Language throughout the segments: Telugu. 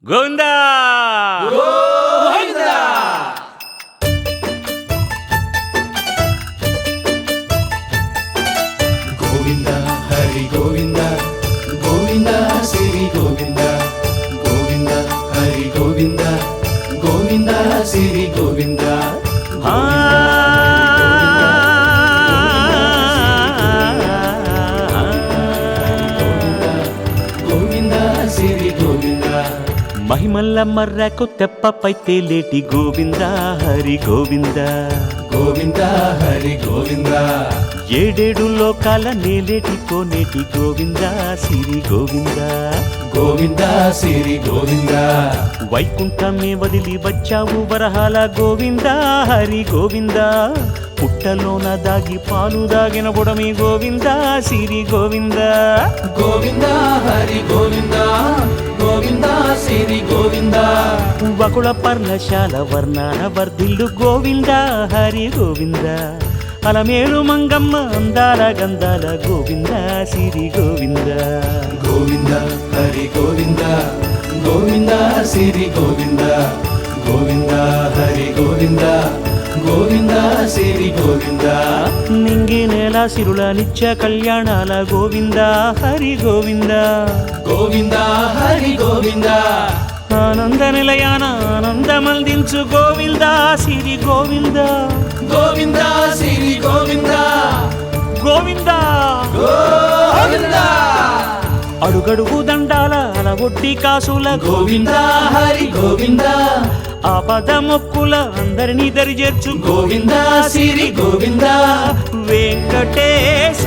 గోవిందా గోవిందా గోవింద హరి గోవింద గోవింద శ్రీ గోవింద గోవింద హరి గోవింద గోవింద శ్రీ గోవింద గోవింద శ్రీ గోవింద మహిమల్ల మర్రకు తెప్పపై తేలేటి గోవింద హరి గోవింద గోవింద హరి గోవింద ఏడేడు లోకాల నేలేటి కోనేటి గోవింద సిరి గోవింద గోవింద శ్రీ గోవింద వైకుంఠమే వదిలి వచ్చావు వరహాల గోవింద హరి గోవింద పుట్టలోన దాగి పాలు దాగిన బుడమి గోవింద సిరి గోవింద గోవింద హరి గోవింద గోవింద శ్రీ గోవింద వకుళ పర్ణశాల వర్ణాల వర్ధిల్లు గోవింద హరి గోవింద అలమేలు మంగమ్మ అందాల గంధాల గోవింద సిరి గోవింద గోవింద హరి గోవింద గోవింద శ్రీ గోవింద గోవింద హరి గోవింద గోవింద శ్రీ గోవింద నింగి నేల సిరుల నిత్య కళ్యాణాల గోవింద హరి గోవింద గోవింద హరి గోవింద ఆనంద నిలయాన ఆనందమందించు గోవింద సిరి గోవింద గోవింద శ్రీ గోవింద గోవింద గోవింద అడుగడుగు దండాల అలవొడ్డి కాసుల గోవింద హరి గోవింద ఆపద మొక్కుల అందరినీ దరిచేర్చు గోవింద శ్రీ గోవింద వెంకటేశ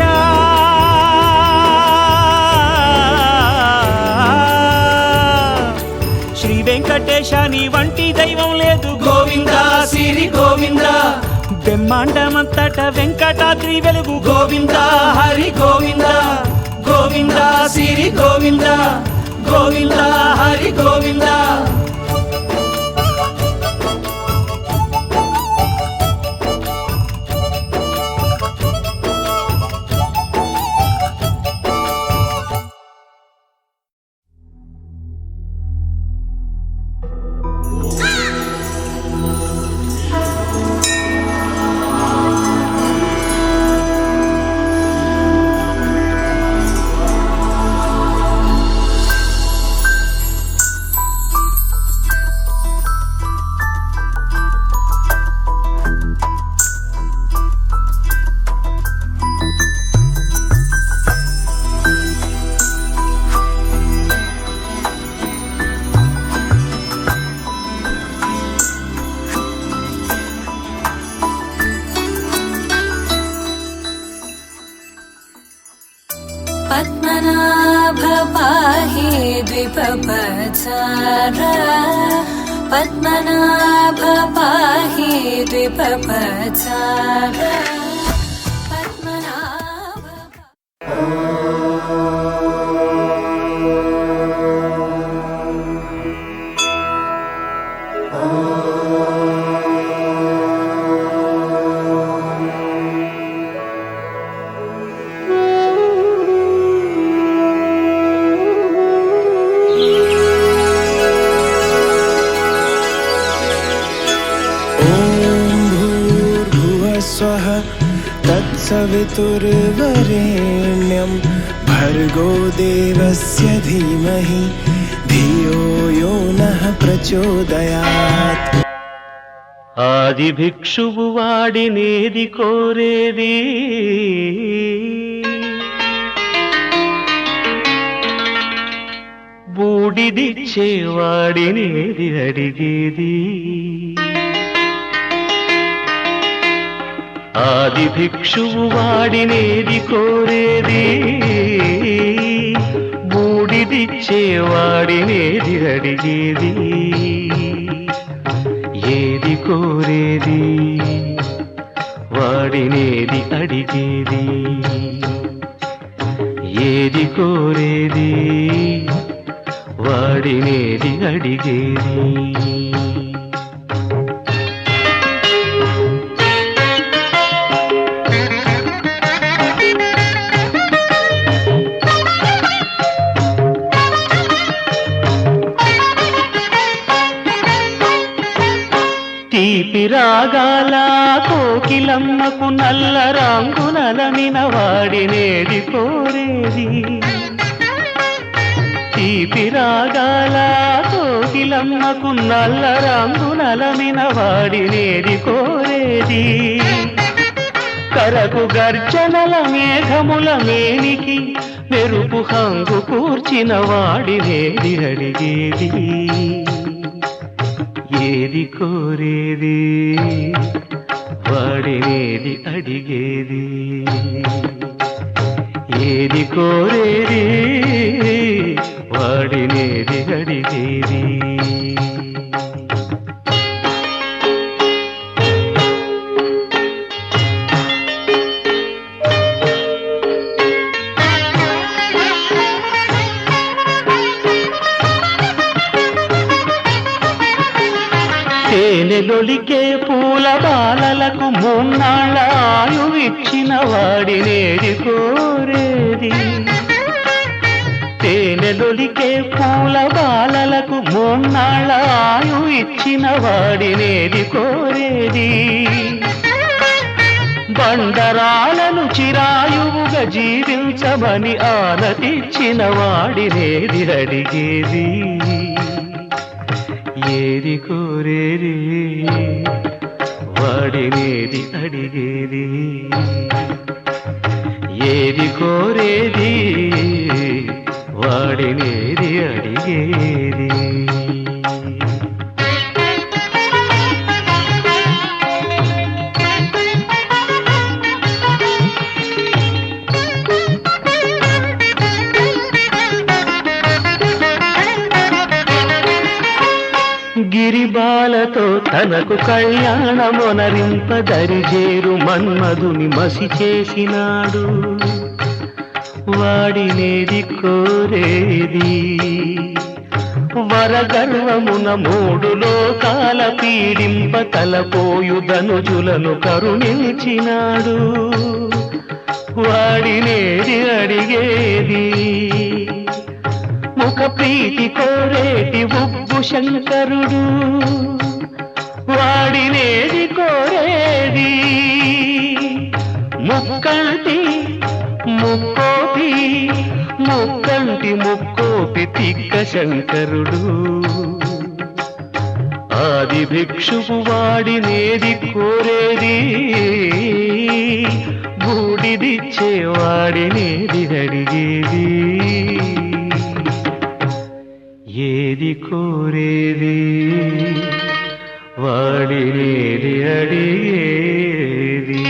శ్రీ వెంకటేశ నీ వంటి దైవం లేదు గోవింద శ్రీ గోవింద బ్రహ్మాండమంతట వెంకటాద్రి వెలుగు గోవింద హరి గోవింద గోవింద శ్రీ గోవింద గోవింద హరి గోవింద पद्मनाभ पाहि द्विपपचार पद्मनाभ पाहि द्विपपचार पद्मनाभ स्वः तत्सवितुर्वरेण्यं भर्गो देवस्य धीमहि धियो यो नः प्रचोदयात् ఆది భిక్షువు వాడినేది కోరేది బూడిదిచ్చేవాడినేది అడిగేది ఆది భిక్షువు వాడినేది కోరేది బూడిదిచ్చేవాడినేది అడిగేది ఏది కోరేది వాడినేది అడిగేది ఏది కోరేది వాడినేది అడిగేది తీపి రాగాల కోకిలమ్మకు నల్ల రంగునలమిన వాడినేది కోరేది తీపి రాగాల కోకిలమ్మకు నల్ల రంగునలమిన వాడినేది కోరేది కరకు గర్జనల మేఘముల మేనికి మెరుపు హంగు కూర్చిన వాడినేది అడిగేది ఏది కోరేది వాడినేది అడిగేది ఏది కోరేది వాడినేది అడిగేది తేనెలొలికే పూల బాలలకు మూన్నాళ్ళ ఆయువిచ్చిన వాడినేది కోరేది తేనెలొలికే పూల బాలలకు మూన్నాళ్ళ ఆయువిచ్చిన వాడినేది కోరేది బండరాలను చిరాయువుగా జీవించమని ఆనతిచ్చిన వాడినేది అడిగేది ఏది కోరేది వాడినేది అడిగేది ఏది కోరేది వాడినేది అడిగేది గిరిబాలతో తనకు కళ్యాణమొనరింపదరిజేరు మన్మధుని మసి చేసినాడు వాడినేది కోరేది వరగర్వమున మూడు లోకాల పీడింప తలపోయు ధనుజులను కరుణించినాడు వాడినేది అడిగేది ముఖ ప్రీతి కోరేటి ఉబ్బు శంకరుడు వాడినేది కోరేది ముక్కంటి ముక్కోపి ముక్కంటి ముక్కోపి తిక్క శంకరుడు ఆది భిక్షువు వాడినేది కోరేది బూడిదిచ్చే వాడినేది అడిగేది ఏది కోరేది వాడినేది అడిగేది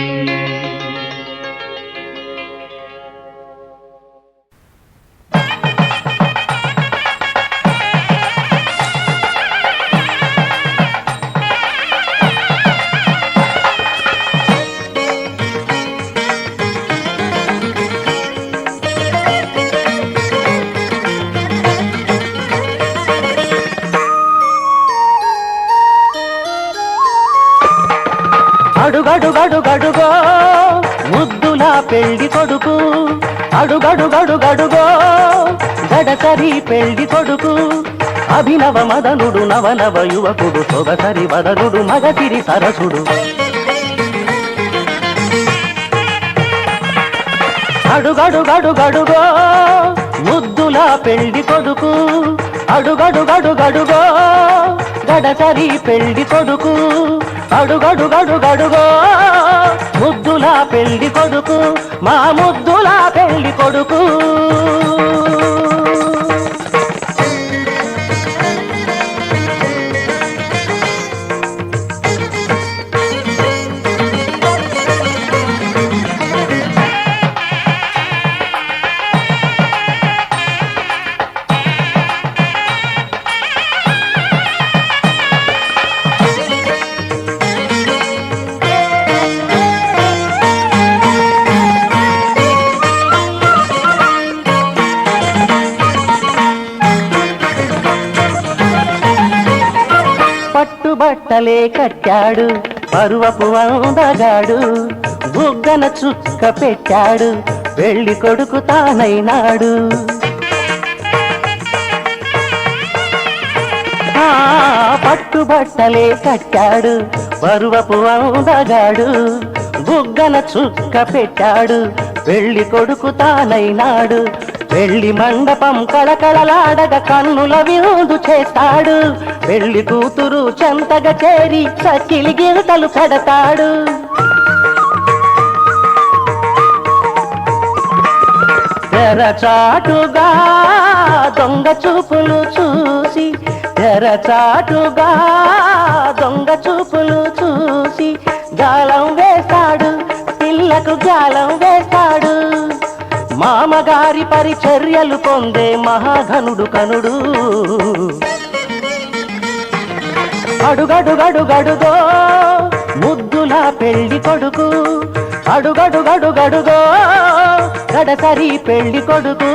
అడుగడుగడుగడుగో ముద్దులా పెళ్లి కొడుకు అడుగడుగడుగడుగో గడసరి పెళ్లి కొడుకు అభినవ మదనుడు నవనవ యువకుడు సొగసరి వదనుడు మగసిరి సరసుడు అడుగడుగడుగడుగో ముద్దులా పెళ్లి కొడుకు అడుగడుగడుగడుగో గడసరి పెళ్లి కొడుకు అడుగడుగడుగడుగో ముద్దులా పెళ్లి కొడుకు మా ముద్దులా పెళ్లి కొడుకు బట్టలే కట్టాడు పరువపు వందగాడు బుగ్గన చుక్క పెట్టాడు పెళ్లి కొడుకు తానైనాడు పట్టుబట్టలే కట్టాడు బరువపు అందగాడు బుగ్గన చుక్క పెట్టాడు పెళ్లి కొడుకు తానైనాడు పెళ్లి మండపం కళకళలాడగ కన్నుల విందు చేస్తాడు పెళ్లి కూతురు చెంతగా చేరి సకిలి గిరటలు పెడతాడు తెరచాటుగా దొంగ చూపులు చూసి తెరచాటుగా దొంగ చూపులు చూసి గాలం వేస్తాడు పిల్లకు గాలం వేస్తాడు మామగారి పరిచర్యలు పొందే మహాఘనుడు కనుడు అడుగడుగడుగడుగో ముద్దుల పెళ్లి కొడుకు అడుగడుగడుగడుగో గడసరి పెళ్లి కొడుకు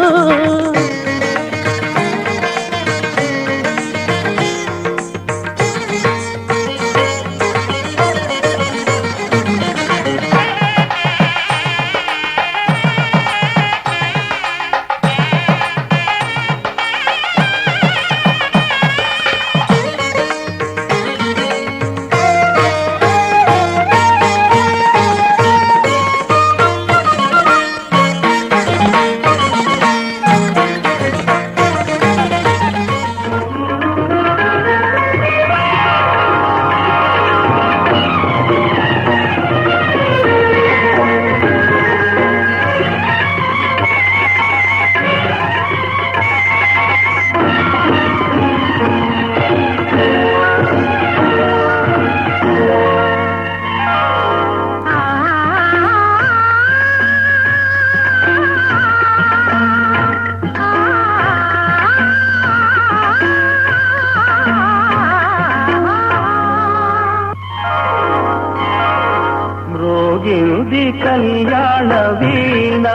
మ్రోగినుది కళ్యాణ వీణ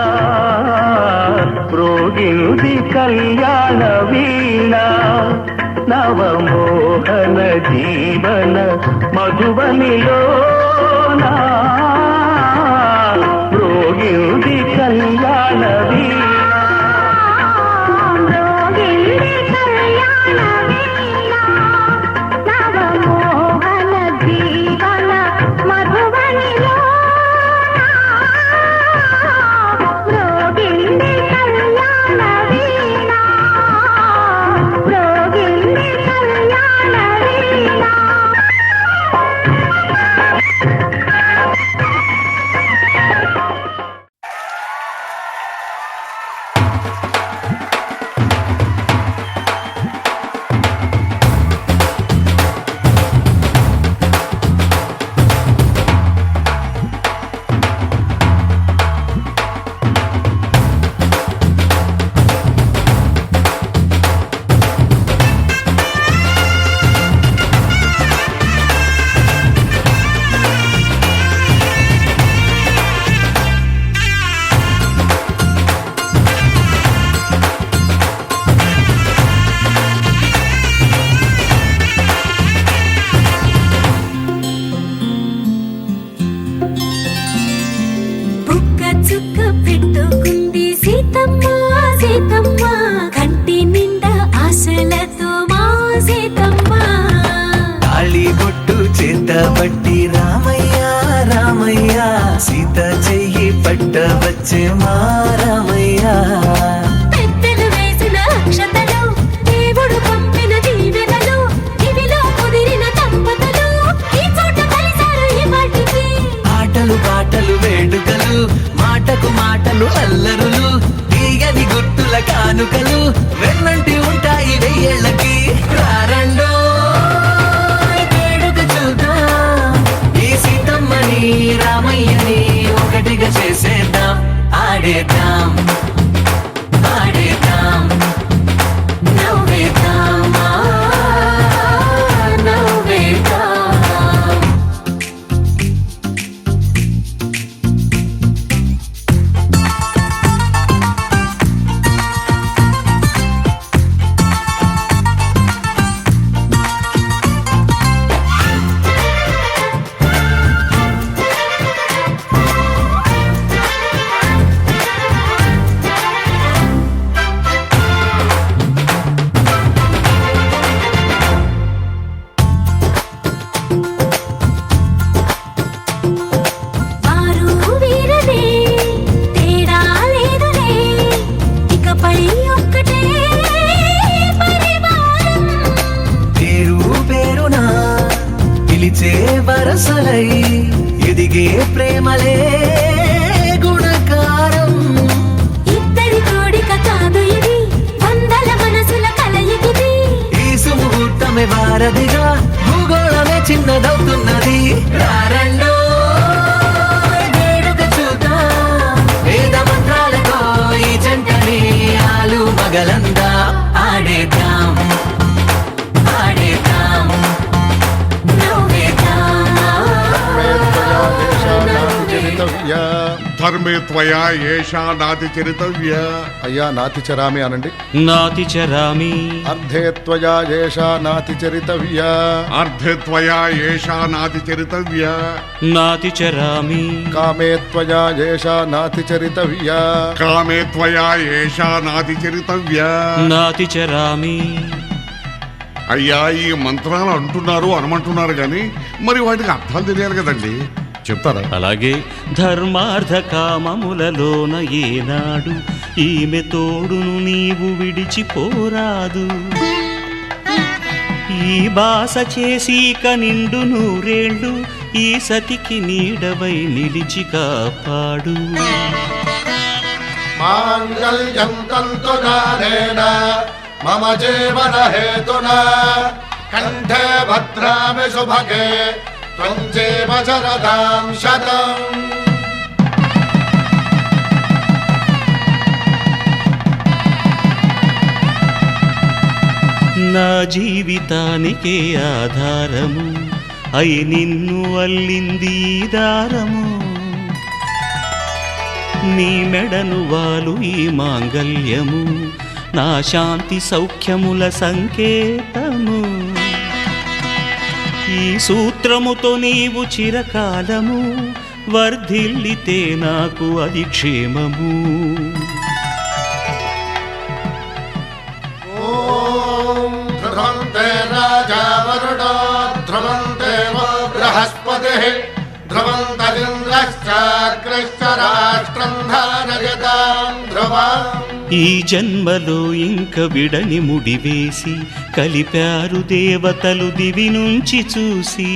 మ్రోగినుది కళ్యాణ వీణ నవమోహన జీవన మధుబనిలోనా మ్రోగినుది కళ్యాణ వీణ పట్టి రామయ్య రామయ్య సీత చెయ్యి పట్ట వచ్చే మా రామయ్య పెద్దలు వేసిన అక్షతలు దేవుడు పంపిన దీవెనలు ఇవిలో కుదిరిన దంపతులు ఈ చోట కలిసారు ఈ వాటికి ఆటలు పాటలు వేడుకలు మాటకు మాటలు అల్లరులు తీయని గుర్తుల కానుకలు వెన్నంటి ఉంటాయి వెయ్యేళ్ళకి రారండో రామయ్యని ఒకటిగా చేసేద్దాం ఆడేద్దాం ఆడేద్దాం నవ్వేద్దాం నవ్వేద్దాం వరసలై ఎదిగే ప్రేమలే గుణకారం. ఇద్దరి కోడిక కాదు ఇది, వందల మనసుల కలయికిది. ఈ సుముహూర్తమే వారధిగా భూగోళమే చిన్నదవుతున్నది. రారండో వేడుక చూద్దాం, వేద మంత్రాలతో ఈ జంటని ఆలు మగలందా ఆడేద్దాం ఆడేద్దాం ధర్మే త్వయా ఏషా నాతి చరితవ్య. అయ్యా నాతి చరామి అనండి. నాతి చరామి. అర్ధే త్వయా ఏషా నాతి చరితవ్య. అర్ధే త్వయా ఏషా నాతి చరితవ్య. నాతి చరామి. కామే త్వయా ఏషా నాతి చరితవ్య. కామే త్వయా ఏషా నాతి చరితవ్య. నాతి చరామి. అయ్యా ఈ మంత్రాలు అంటున్నారు అనమంటున్నారు కానీ మరి వాటికి అర్థాలు తెలియాలి కదండి, చెప్తారా? అలాగే ధర్మార్థ కామములలోన ఏనాడు ఈమె తోడును నీవు విడిచిపోరాదు. ఈ బాస చేసి నిండు నూరేళ్ళు ఈ సతికి నీడవై నిలిచి కాపాడు. మాంగళ్యం తంతునానేన మమ జీవన హేతునా కంఠే భద్రామి శుభగే త్వం జీవ శరదాం శతం. నా జీవితానికే ఆధారము అయి నిన్ను అల్లింది దారము. నీ మెడను వాలు ఈ మాంగల్యము నా శాంతి సౌఖ్యముల సంకేతము. ఈ సూత్రముతో నీవు చిరకాలము వర్ధిల్లితే నాకు అది క్షేమము. ఓం ధ్రువంతే రాజా వరుణో ధ్రువంతే బృహస్పతిః ధ్రువంతరింద్రశ్చాగ్రశ్చ రాష్ట్రం ధారయతాం ధ్రువం. ఈ జన్మలో ఇంక విడని ముడివేసి కలిపారు దేవతలు దివి నుంచి చూసి.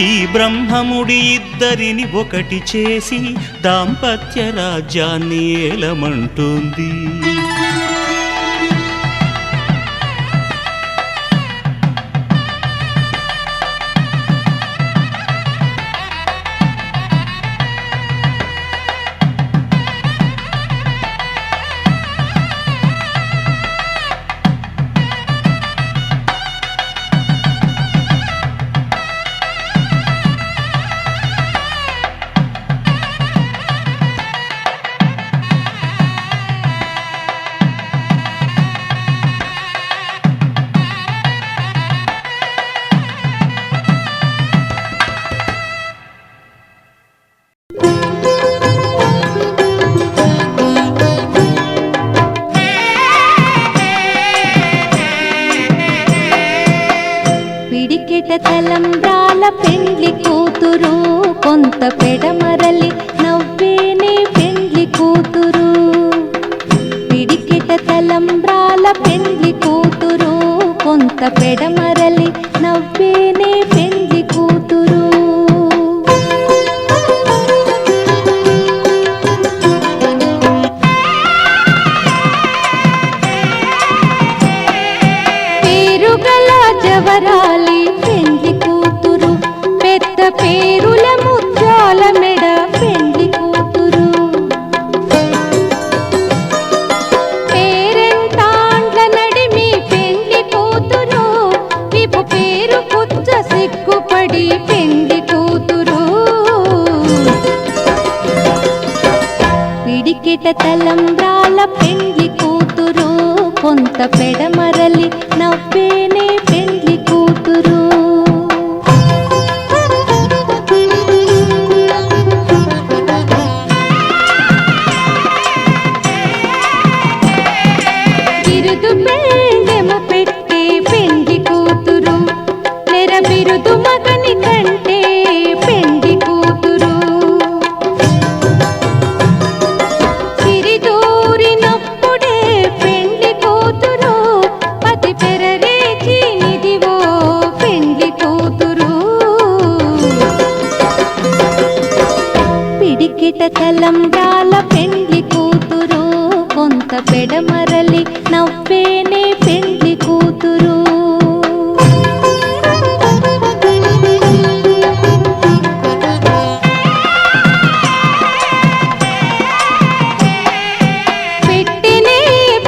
ఈ బ్రహ్మముడి ఇద్దరిని ఒకటి చేసి దాంపత్య రాజ్యాన్ని ఏలమంటోంది. తలంబ్రాల పెండ్లి కూతురు కొంత పెడమరలి నవ్వేనే పెండ్లి కూతురు. పిడికిట తలంబ్రాల పెండ్లి కూతురు కొంత పెడమరలి నవ్వేనే పెండ్లి కూతురు. పేరుగల జవరాలి పెండ్లి కూతురు పెద్ద పేరుల ముత్యాల మెడ పెండ్లి కూతురు. పేరెంటాండ్ల నడిమి పెండ్లి కూతురు విపు పేరు పుచ్చ సిగ్గుపడి పెండ్లి కూతురు. పిడికిట తలంబ్రాల పెండ్లి కూతురు కొంత పెడమరలి నవ్వేనే పెండ్లి కూతురు. బిరుదు పెండెము పెట్టే పెండ్లి కూతురు నెర బిరుదు మగని కంటే పెండ్లి కూతురు. సిరిదూరినప్పుడే పెండ్లి కూతురు తలంబ్రాల పెండ్లి కూతురు కొంత పెడమరలి నవ్వేనే పెండ్లి కూతురు పెట్టెనే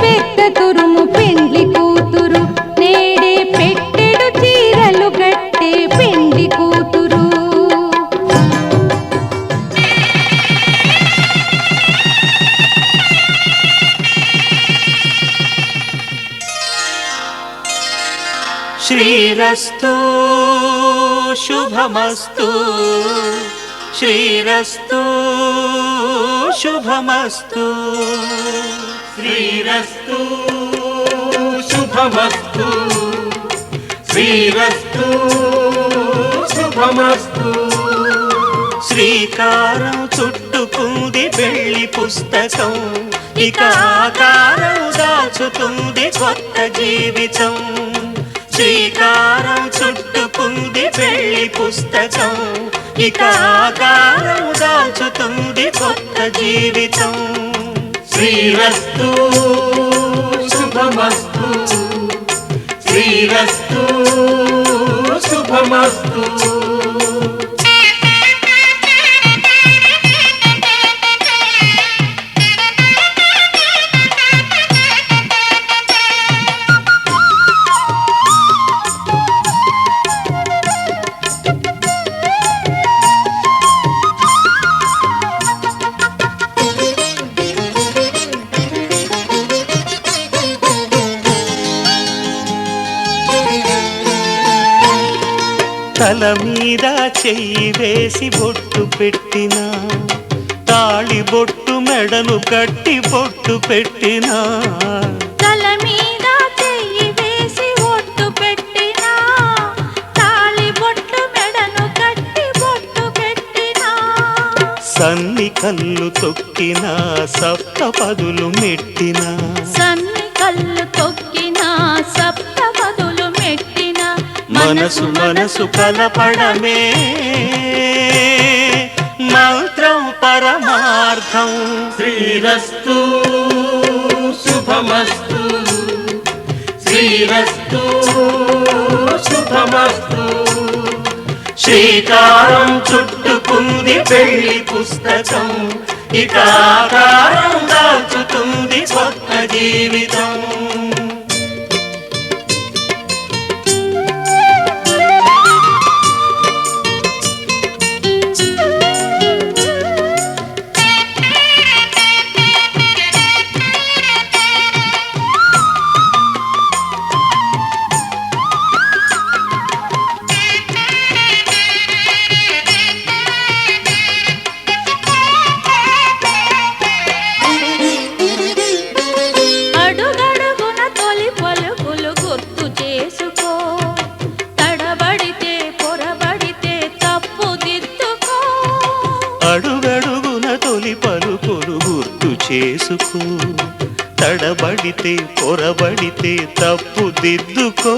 పెద్ద తురుము పెండ్లి కూతురు నేడే పెట్టెడు చీరలు గట్టే పెండ్లి కూతురు శ్రీరస్తు శుభమస్తు శ్రీరస్తు శుభమస్తు శ్రీరస్తు శుభమస్తు శ్రీరస్తు శుభమస్తు శ్రీకారం చుట్టుకుంది పెళ్లి పుస్తకం ఇక ఆకారం దాచుతుంది కొత్త జీవితం శ్రీకారం చుట్టుకుంది పెళ్లి పుస్తకం ఇక ఆకారం దాచుతుంది కొత్త జీవితం శ్రీరస్తు శుభమస్తు శ్రీరస్తు శుభమస్తు తల మీద చెయ్యి వేసి బొట్టు పెట్టినా తాళి బొట్టు మెడను కట్టి బొట్టు పెట్టినా తల మీద చెయ్యి వేసి ఒట్టు పెట్టినా తాళి బొట్టు మెడను కట్టి బొట్టు పెట్టినా సన్ని కళ్ళు తొక్కినా సప్త పదులు మెట్టినా సన్ని కళ్ళు తొక్కినా సప్త పదులు మెట్టినా మనసు మనసు కలపడమే మంత్రం పరమార్థం శ్రీరస్తు శుభమస్తు శ్రీరస్తు శుభమస్తు శ్రీకారం చుట్టుకుంది పెళ్లి పుస్తకం ఇక ఆకారం దాచుతుంది కొత్త జీవితం అడుగడుగున తొలి పలుకులు గుర్తు చేసుకో తడబడితే పొరబడితే తప్పు దిద్దుకో అడుగడుగున తొలి పలుకులు గుర్తు చేసుకో తడబడితే పొరబడితే తప్పు దిద్దుకో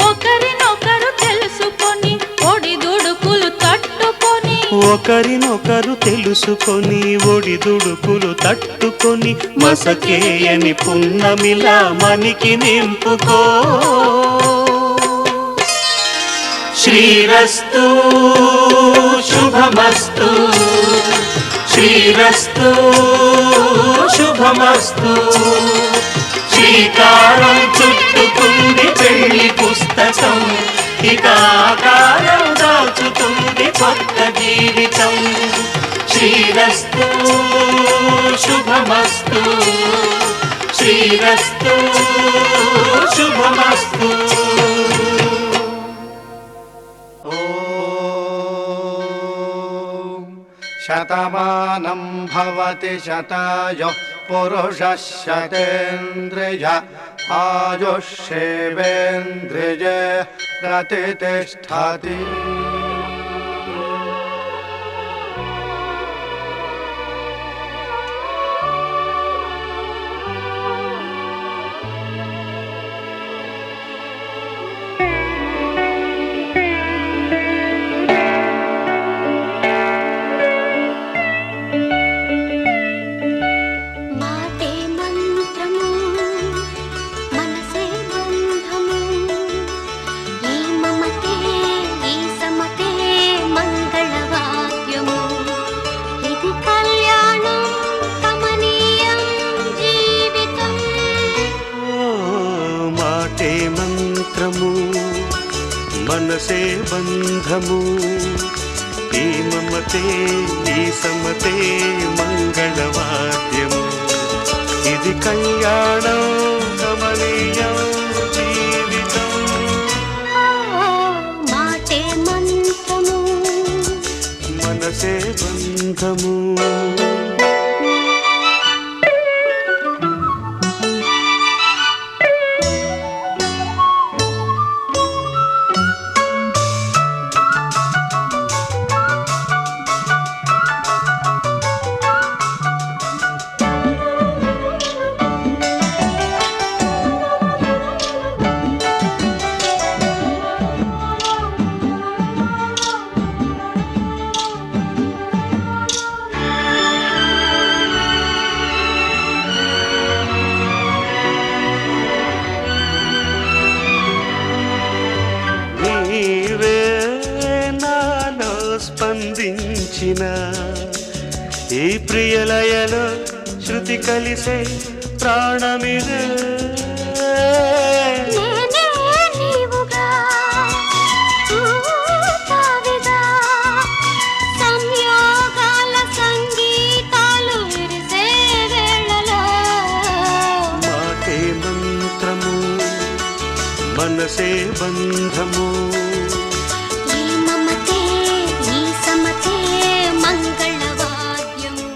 ఒకరినొకరు తెలుసుకొని ఒడిదుడుకులు తట్టుకొని ఒకరినొకరు తెలుసుకొని ఒడిదుడుకులు తట్టుకొని మసకేయని పున్నమిలా మనికి నింపుకో శ్రీరస్తు శుభమస్తు శ్రీరస్తు శుభమస్తు శ్రీకారం చుట్టుకుంది పెళ్లి పుస్తకం ఇక ఆకారం దాచుతుంది కొత్త జీవితం శ్రీరస్తు శుభమస్తు శ్రీరస్తు శుభమస్తు శతమానం భవతి శతాయో పురుషः శతేంద్రియ ఆయుష్యేవేంద్రియే ప్రతిష్టతి మంత్రము మనసే బంధము ఈ మమతే ఈ సమతే మంగళవాద్యము ఇది కళ్యాణం కమనీయం జీవితం మాటే మంత్రము మనసే బంధము స్పందించిన ఈ ప్రియలయలో శృతి కలిసే ప్రాణమిదే నేనే నీవుగా తావిగా సంయోగాల సంగీతాలు విరిసే వేళలో మాటే మంత్రము మనసే బంధము ఈ మమతే ఈ సమతే మంగళవాద్యము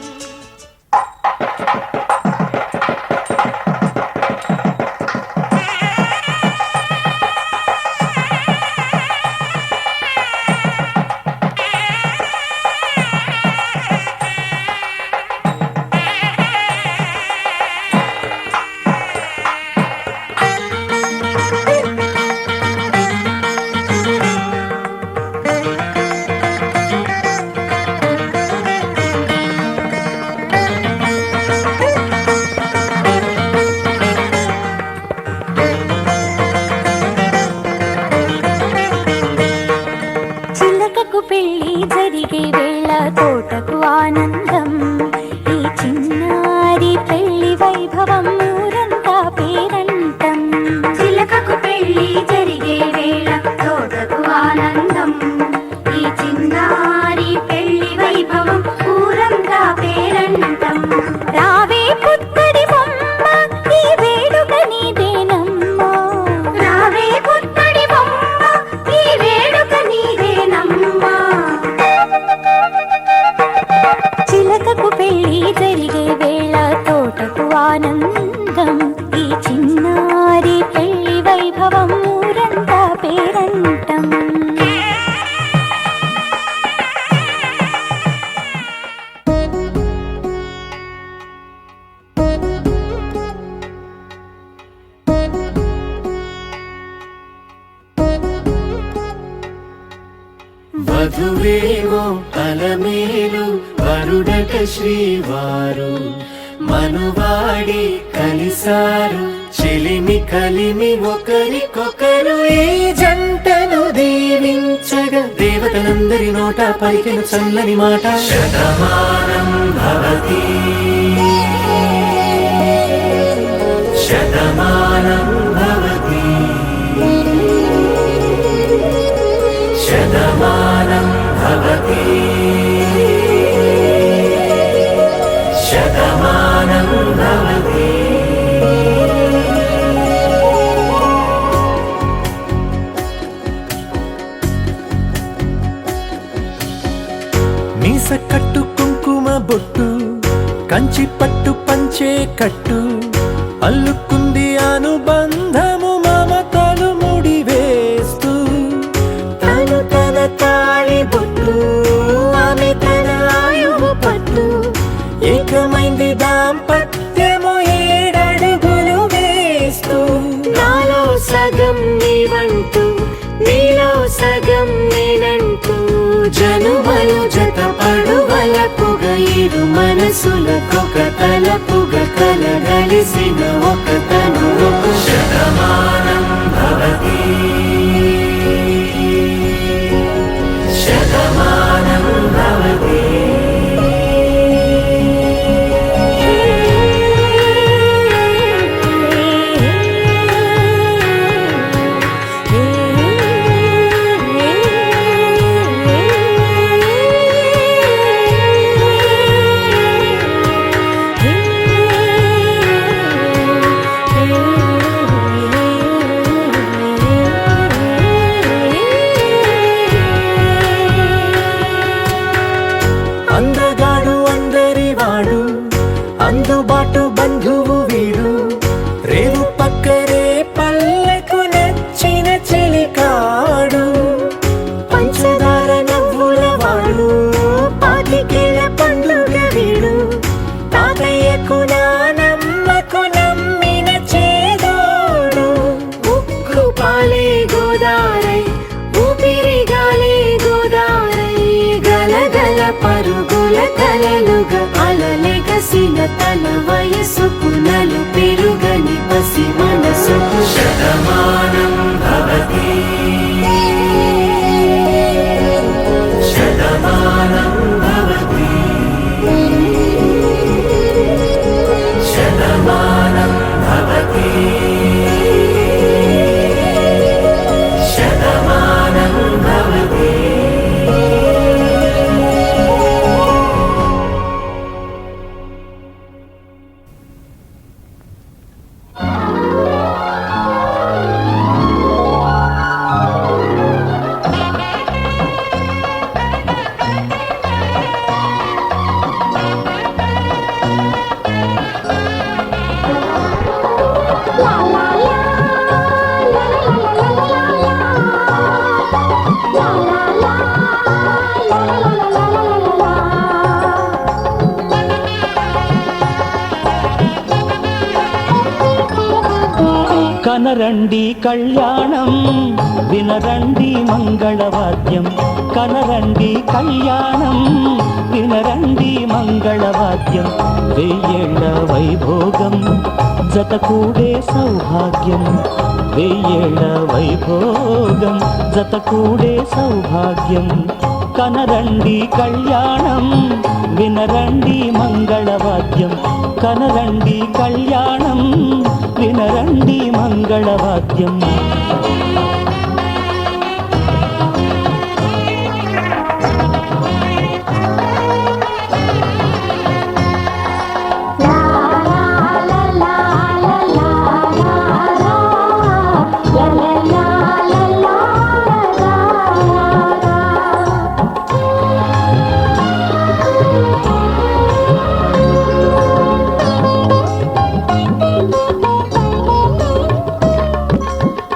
చిలకకు పెళ్లి జరిగే వేళ తోటకు ఆనందం ఈ చిన్నారి పెళ్లి వైభవం ఊరంతా పేరంటం చిలకకు పెళ్లి జరిగే వేళ తోటకు ఆనందం ఈ చిన్నారి పెళ్లి వైభవం ఊరంతా పేరంటం రావే పుత్తడి బొమ్మ ఈ వేడుక నీదేనమ్మా రావే పుత్తడి బొమ్మ ఈ వేడుక నీదేనమ్మా చిలకకు పెళ్లి జరిగే వేళ తోటకు ఆనందం ఈ చిన్నారి పెళ్లి వైభవం ఊరంతా పేరంటం వధువేమో అలమేలు వరుడట శ్రీవారు మనువాడి కలిసారు చెలిమి కలిమి ఒకరికొకరు ఈ జంటను దీవించగా దేవతలందరి నోట పలికిన చల్లని మాట శతమానం భవతి శతమానం భవతి శతమానం భవతి శతమానం భవతి మీస కట్టు కుంకుమ బొట్టు కంచి పట్టు పంచే కట్టు అల్లుకుంది అనుబంధము మమతలు ముడివేస్తూ తను తన తాళి బొట్టు ఆమె తన ఆయువు పట్టు ఏకమైంది దాంపత్యము ఏడడుగులు వేస్తూ నాలో సగం నీవంటూ నీలో సగం నేనంటూ జనుమలు జత పడువలపుగ ఇరు మనసులకొక తలపుగ కలగలిసిన ఒక తను శతమానం భవతి శతమానం భవతి పాలే గోదారై ఊపిరి గాలే గోదారై గలగల పరుగుల కలలుగా అలలెగసిన తన వయసుకు నలు పెరుగని పసి మనసుకు శతమానం భవతి శతమానం భవతి శతమానం భవతి శతమానం భవతి. కనరండి కళ్యాణం వినరండి మంగళవాద్యం కనరండి కళ్యాణం వినరండి మంగళవాద్యం వెయ్యేళ్ల వైభోగం జతకూడే సౌభాగ్యం వెయ్యేళ్ల వైభోగం జతకూడే సౌభాగ్యం కనరండి కళ్యాణం వినరండి మంగళవాద్యం కనరండి కళ్యాణం వినరండి మంగళవాద్యం.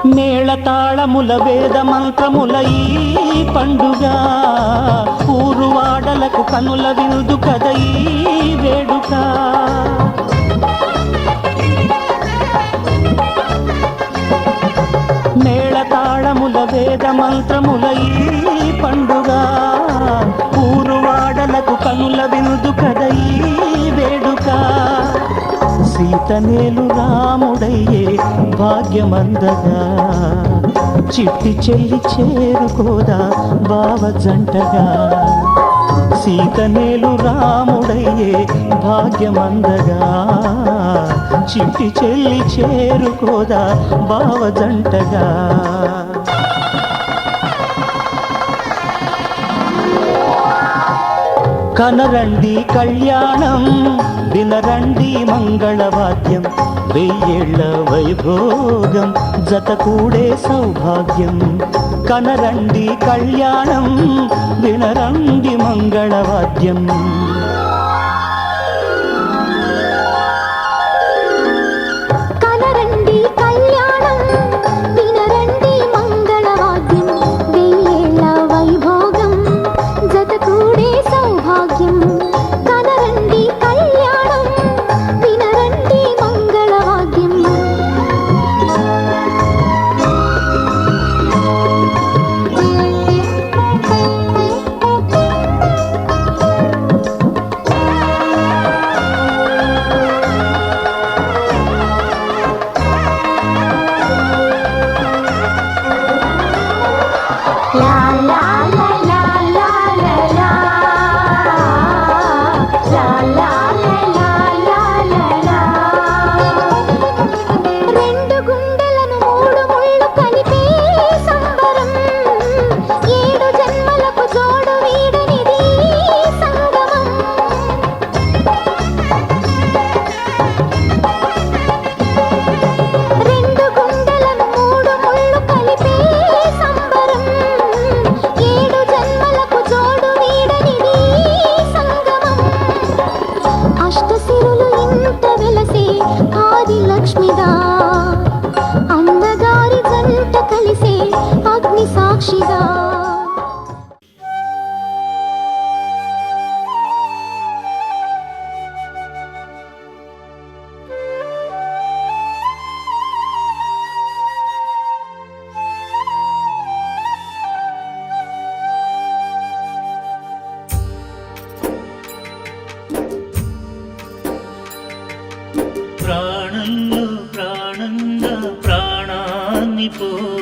మేళతాళముల వేద మంత్రముల ఈ పండుగ ఊరువాడలకు కనుల విందు కద ఈ వేడుక మేళతాళముల వేద మంత్రముల ఈ పండుగ ఊరువాడలకు కనుల విందు కద ఈ వేడుక సీతనేలు రాముడయ్యే భాగ్యమందగా చిట్టి చెల్లి చేరుకోదా బావ జంటగా సీతనేలు రాముడయ్యే భాగ్యమందగా చిట్టి చెల్లి చేరుకోదా బావ జంటగా. కనరండి కళ్యాణం వినరండి మంగళవాద్యం వెయ్యేళ్ల వైభోగం జతకూడే సౌభాగ్యం కనరండి కళ్యాణం వినరండి మంగళవాద్యం. కనరండి కళ్యాణం వినరండి మంగళవాద్యం వెయ్యేళ్ల వైభోగం జతకూడే సౌభాగ్యం కనరండి కళ్యాణం వినరండి మంగళవాద్యం.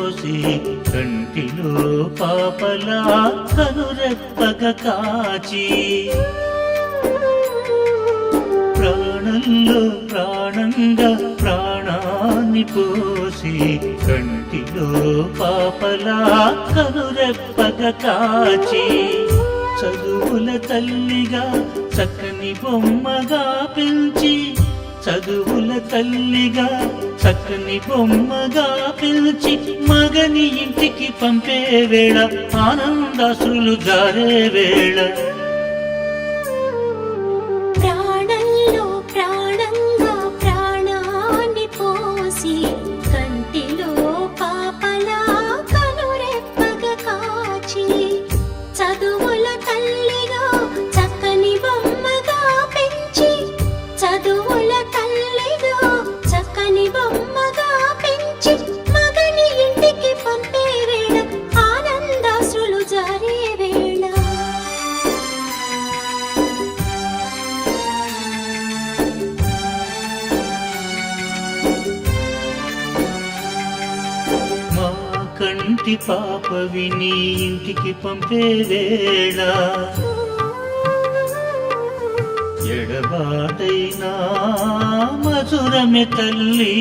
పోసి కంటిలో పాపలా కనురెప్పగ కాచి ప్రాణంలో ప్రాణంగా ప్రాణాన్ని పోసి కంటిలో పాపలా కనురెప్పగ కాచి చదువుల తల్లిగా చక్కని బొమ్మగా పెంచి చదువుల తల్లిగా చక్కని బొమ్మగా పిలిచి మగని ఇంటికి పంపే వేళ ఆనందాశ్రులు జారే వేళ ప్రాణంలో ప్రాణంగా ప్రాణాన్ని పోసి కంటిలో పాపలా కనురెప్పగ కాచి చదువుల తల్లిగా చక్కని బొమ్మగా పెంచి చదువుల తల్లిగా చక్కని బొమ్మగా పెంచి మగని ఇంటికి పంపే వేళ ఆనందాశ్రులు జారే వేళ మా కంటి పాప విని ఇంటికి పంపే వేళ ఎడబాటైనా మధురమే తల్లి